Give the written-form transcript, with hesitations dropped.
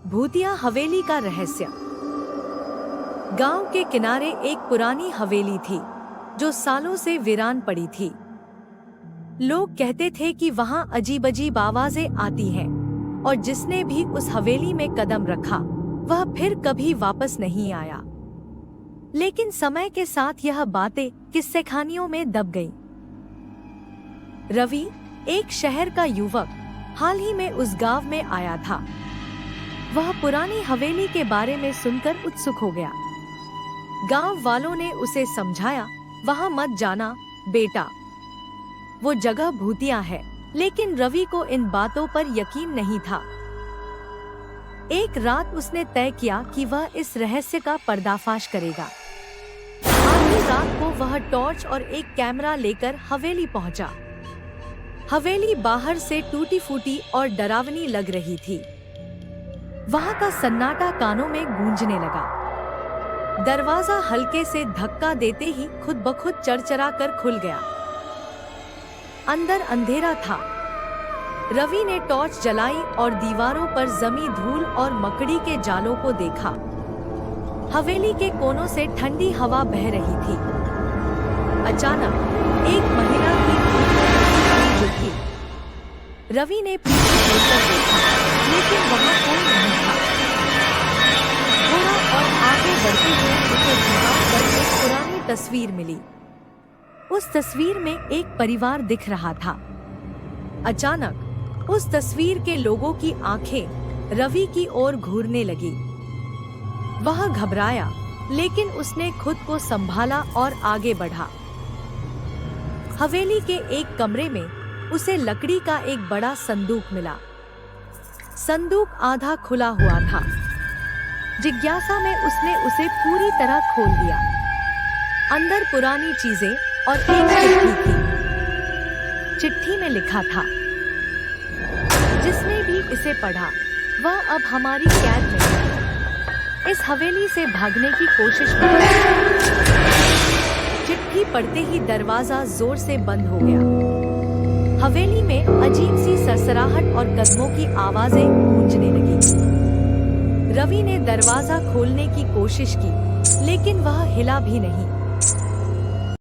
भूतिया हवेली का रहस्य। गांव के किनारे एक पुरानी हवेली थी जो सालों से वीरान पड़ी थी। लोग कहते थे कि वहां अजीब अजीब आवाजें आती हैं और जिसने भी उस हवेली में कदम रखा वह फिर कभी वापस नहीं आया। लेकिन समय के साथ यह बातें किस्से कहानियों में दब गईं। रवि, एक शहर का युवक, हाल ही में उस गांव में आया था। वह पुरानी हवेली के बारे में सुनकर उत्सुक हो गया। गांव वालों ने उसे समझाया, वहां मत जाना बेटा, वो जगह भूतिया है। लेकिन रवि को इन बातों पर यकीन नहीं था। एक रात उसने तय किया कि वह इस रहस्य का पर्दाफाश करेगा। आधी रात को वह टॉर्च और एक कैमरा लेकर हवेली पहुंचा। हवेली बाहर से टूटी फूटी और डरावनी लग रही थी। वहां का सन्नाटा कानों में गूंजने लगा। दरवाजा हल्के से धक्का देते ही खुद ब खुद चरचरा कर खुल गया। अंदर अंधेरा था। रवि ने टॉर्च जलाई और दीवारों पर जमी धूल और मकड़ी के जालों को देखा। हवेली के कोनों से ठंडी हवा बह रही थी। अचानक एक महिला की दिखी। रवि ने पीछे मुड़कर देखा, लेकिन वहां कोई नहीं था। थोड़ा और आगे बढ़ते हुए उसे दीवार पर एक पुरानी तस्वीर मिली। उस तस्वीर में एक परिवार दिख रहा था। अचानक उस तस्वीर के लोगों की आंखें रवि की ओर घूरने लगी। वह घबराया, लेकिन उसने खुद को संभाला और आगे बढ़ा। हवेली के एक कमरे में उसे लकड़ी का एक बड़ा संदूक मिला। संदूक आधा खुला हुआ था। जिज्ञासा में उसने उसे पूरी तरह खोल दिया। अंदर पुरानी चीजें और एक चिट्ठी थी। चिट्ठी में लिखा था, जिसने भी इसे पढ़ा वह अब हमारी कैद में है। इस हवेली से भागने की कोशिश मत। चिट्ठी पढ़ते ही दरवाजा जोर से बंद हो गया। हवेली में अजीब सी सरसराहट और कदमों की आवाजें गूंजने लगी। रवि ने दरवाजा खोलने की कोशिश की, लेकिन वह हिला भी नहीं।